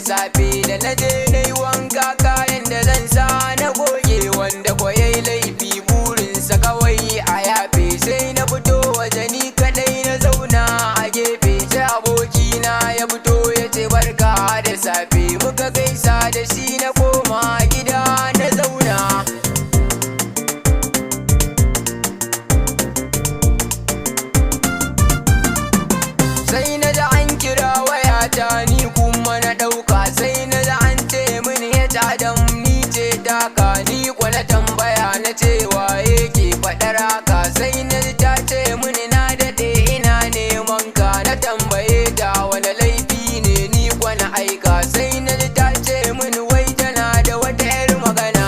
safe da na je na yi wanka kayan da zan sa na goge, wanda ko yayi laifi burinsa kawai a yafe. Sai na fito waje ni kadai na zauna a gefe, sai abokina ya fito ya ce barka da safe, muka gaisa da shi na koma gida na zauna. Sai na ji an kira wayata ni kuma na ɗauka, sai na ji an ce mini ya Adam ni ce taka, ni kwa na tambaya na ce waye ke faɗar haka. Sai na ji ta ce mini na daɗe ina neman ka, na tambaye ta wani laifi ne ni kwa na aika. Sai na ji ta ce mini wai tana da wata 'yar magana.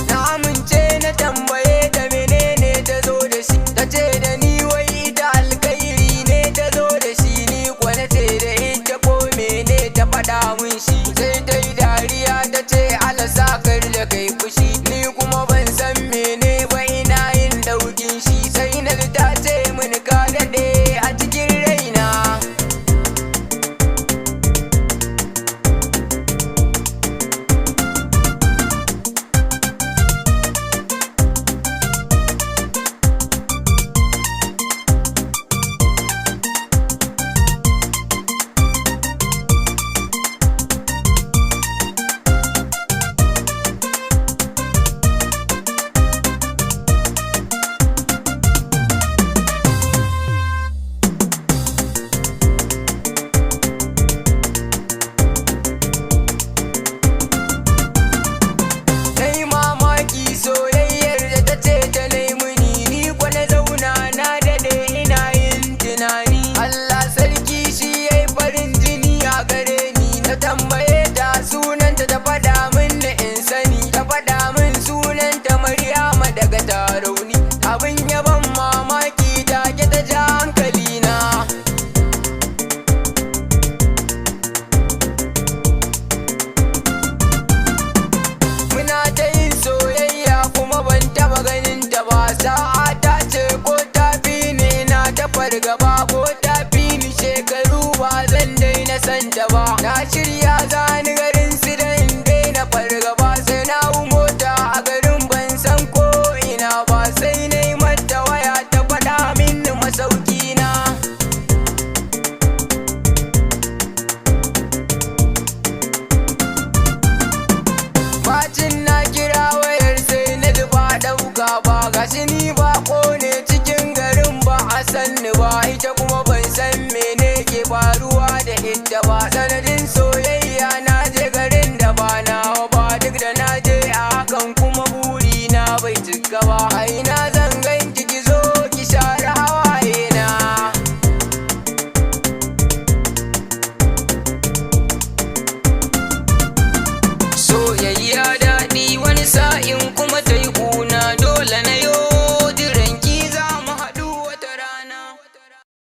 Na amince na tambaye ta menene ta zo da shi, ta ce da ni wai ita alkhairi ne ta zo da shi. Ni kwa na ce da ita ko mene ta faɗa min shi. Sai ta yi dariya ta ce Allah sakar da kai fushi, ni kuma ban san mene ba ina yin daukin shi. Sai na ji ta ce mini ka daɗe a cikin raina. Nai mamaki soyayyar da ta ce ta nai mini, ni kwa na zauna na daɗe ina yin tunani. Allah sarki shi ya yi farin jini a gare ni. Na tambaye ta sunanta ta faɗa min na in sani, ta faɗa min sunanta Maryama daga Tarauni. Abin ya ban mamaki take ta ja hankalina. Muna ta yin soyayya kuma ban taba ganin ta ba. Sa'a ta ce ko ta fi ni na ta fargaba, ko ta fi ni shekaru ba zan daina san ta ba. Na shirya zani garin su da in daina fargaba, sai na hau mota a garin ban san ko ina ba. Sai na yi mata waya ta faɗa min masauki na. Bacin na kira wayar sai na ji ba ɗauka ba, gashi ni ba ne cikin garin ba a sanni ba, ita kuma ban san mene ke faruwa da ita ba.